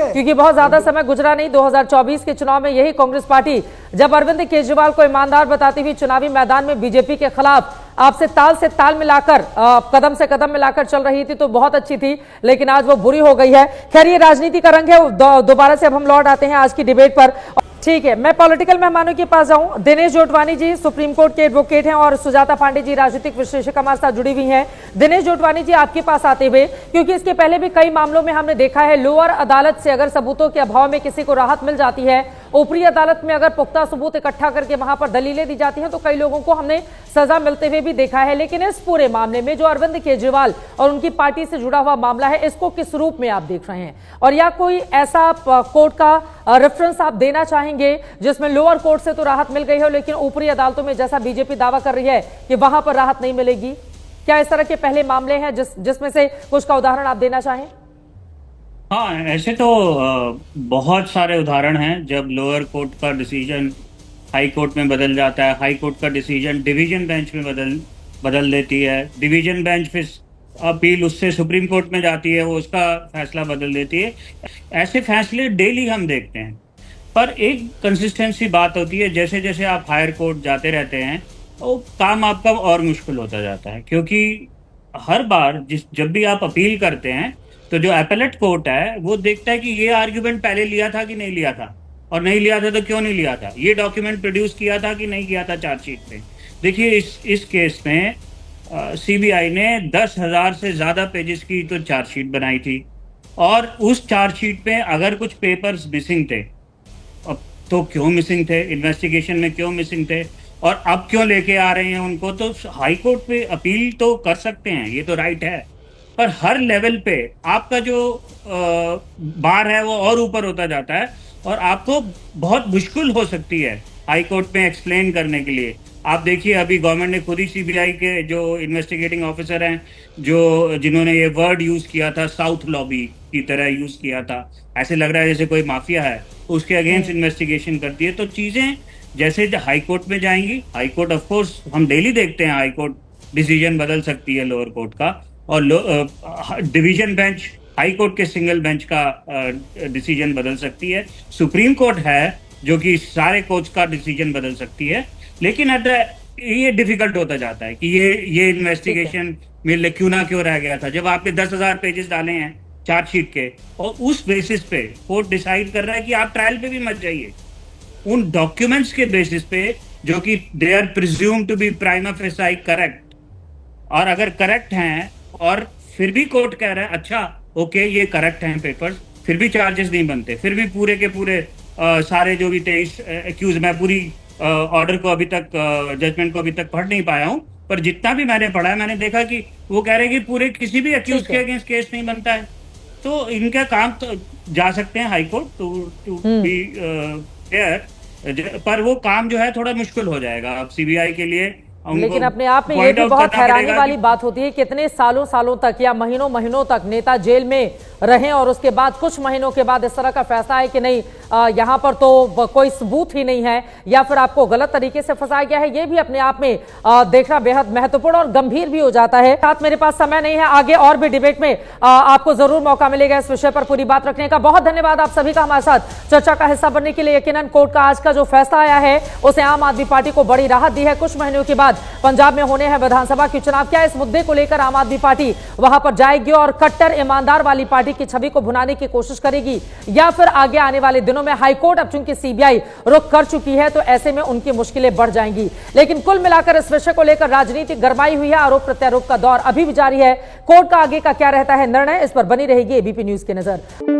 क्योंकि बहुत ज्यादा समय गुजरा नहीं। 2024 के चुनाव में यही कांग्रेस पार्टी जब अरविंद केजरीवाल को ईमानदार बताती हुई चुनावी मैदान में बीजेपी के खिलाफ आपसे ताल मिलाकर कदम से कदम मिलाकर चल रही थी तो बहुत अच्छी थी, लेकिन आज वो बुरी हो गई है। खैर ये राजनीति का रंग है। दोबारा से अब हम लौट आते हैं आज की डिबेट पर। ठीक है, मैं पॉलिटिकल मेहमानों के पास जाऊं। दिनेश जोटवानी जी सुप्रीम कोर्ट के एडवोकेट हैं और सुजाता पांडे जी राजनीतिक विश्लेषक हमारे साथ जुड़ी हुई हैं। दिनेश जोटवानी जी आपके पास आते हुए, क्योंकि इसके पहले भी कई मामलों में हमने देखा है लोअर अदालत से अगर सबूतों के अभाव में किसी को राहत मिल जाती है, ऊपरी अदालत में अगर पुख्ता सबूत इकट्ठा करके वहां पर दलीलें दी जाती हैं तो कई लोगों को हमने सजा मिलते हुए भी देखा है। लेकिन इस पूरे मामले में जो अरविंद केजरीवाल और उनकी पार्टी से जुड़ा हुआ मामला है, इसको किस रूप में आप देख रहे हैं और या कोई ऐसा कोर्ट का रेफरेंस आप देना चाहेंगे जिसमें लोअर कोर्ट से तो राहत मिल गई हो लेकिन ऊपरी अदालतों में जैसा बीजेपी दावा कर रही है कि वहां पर राहत नहीं मिलेगी? क्या इस तरह के पहले मामले हैं जिसमें से कुछ का उदाहरण आप देना चाहें? हाँ, ऐसे तो बहुत सारे उदाहरण हैं जब लोअर कोर्ट का डिसीजन हाई कोर्ट में बदल जाता है, हाई कोर्ट का डिसीजन डिवीजन बेंच में बदल देती है, डिवीजन बेंच फिर अपील उससे सुप्रीम कोर्ट में जाती है, वो उसका फैसला बदल देती है। ऐसे फैसले डेली हम देखते हैं, पर एक कंसिस्टेंसी बात होती है। जैसे जैसे आप हायर कोर्ट जाते रहते हैं तो काम आपका और मुश्किल होता जाता है, क्योंकि हर बार जब भी आप अपील करते हैं तो जो एपेलेट कोर्ट है वो देखता है कि ये आर्ग्यूमेंट पहले लिया था कि नहीं लिया था, और नहीं लिया था तो क्यों नहीं लिया था, ये डॉक्यूमेंट प्रोड्यूस किया था कि नहीं किया था चार्जशीट में। देखिए इस केस में सीबीआई ने 10,000 से ज्यादा पेजेस की तो चार्जशीट बनाई थी, और उस चार्जशीट में अगर कुछ पेपर्स मिसिंग थे, अब तो क्यों मिसिंग थे, इन्वेस्टिगेशन में क्यों मिसिंग थे, और अब क्यों लेके आ रहे हैं उनको, तो हाई कोर्ट पे अपील तो कर सकते हैं, ये तो राइट है। पर हर लेवल पे आपका जो बार है वो और ऊपर होता जाता है, और आपको बहुत मुश्किल हो सकती है हाई कोर्ट में एक्सप्लेन करने के लिए। आप देखिए अभी गवर्नमेंट ने खुद ही सीबीआई के जो इन्वेस्टिगेटिंग ऑफिसर हैं, जिन्होंने ये वर्ड यूज किया था साउथ लॉबी की तरह यूज किया था, ऐसे लग रहा है जैसे कोई माफिया है, उसके अगेंस्ट इन्वेस्टिगेशन करती है। तो चीजें जैसे हाई कोर्ट में जाएंगी, हाई कोर्ट ऑफ कोर्स हम डेली देखते हैं हाई कोर्ट डिसीजन बदल सकती है लोअर कोर्ट का, और डिवीजन बेंच हाई कोर्ट के सिंगल बेंच का डिसीजन बदल सकती है। सुप्रीम कोर्ट है जो कि सारे कोर्ट्स का डिसीजन बदल सकती है। लेकिन ये डिफिकल्ट होता जाता है कि ये इन्वेस्टिगेशन में क्यों रह गया था, जब आपने 10,000 पेजेस डाले हैं चार्जशीट के, और उस बेसिस पे कोर्ट डिसाइड कर रहा है कि आप ट्रायल पे भी मत जाइए उन डॉक्यूमेंट्स के बेसिस पे जो कि they are presume to be prima facie correct, और अगर करेक्ट हैं और फिर भी कोर्ट कह रहा है अच्छा ओके ये करेक्ट हैं पेपर्स, फिर भी चार्जेस नहीं बनते, फिर भी पूरे के पूरे सारे जो भी 23 एक्यूज, मैं पूरी ऑर्डर को अभी तक जजमेंट को अभी तक पढ़ नहीं पाया हूं, पर जितना भी मैंने पढ़ा है मैंने देखा कि वो कह रहे हैं कि पूरे किसी भी एक्यूज के अगेंस्ट केस नहीं बनता है। तो इनका काम तो जा सकते हैं high court to be fair, पर वो काम जो है थोड़ा मुश्किल हो जाएगा अब सीबीआई के लिए। लेकिन अपने आप में ये भी बहुत हैरानी वाली बात होती है, कितने सालों तक या महीनों तक नेता जेल में रहे और उसके बाद कुछ महीनों के बाद इस तरह का फैसला है कि नहीं यहाँ पर तो कोई सबूत ही नहीं है या फिर आपको गलत तरीके से फंसाया गया है। ये भी अपने आप में देखना बेहद महत्वपूर्ण और गंभीर भी हो जाता है। साथ मेरे पास समय नहीं है, आगे और भी डिबेट में आपको जरूर मौका मिलेगा इस विषय पर पूरी बात रखने का। बहुत धन्यवाद आप सभी का हमारे साथ चर्चा का हिस्सा बनने के लिए। यकीनन कोर्ट का आज का जो फैसला आया है उसे आम आदमी पार्टी को बड़ी राहत दी है। कुछ महीनों के बाद पंजाब में होने हैं विधानसभा के चुनाव, क्या इस मुद्दे को लेकर आम आदमी पार्टी वहां पर जाएगी और कट्टर ईमानदार वाली पार्टी की छवि को भुनाने की कोशिश करेगी, या फिर आगे आने वाले दिनों में हाईकोर्ट अब चूंकि सीबीआई रुख कर चुकी है तो ऐसे में उनकी मुश्किलें बढ़ जाएंगी। लेकिन कुल मिलाकर इस विषय को लेकर राजनीति गरमाई हुई है, आरोप प्रत्यारोप का दौर अभी भी जारी है। कोर्ट का आगे का क्या रहता है निर्णय, इस पर बनी रहेगी एबीपी न्यूज की नजर।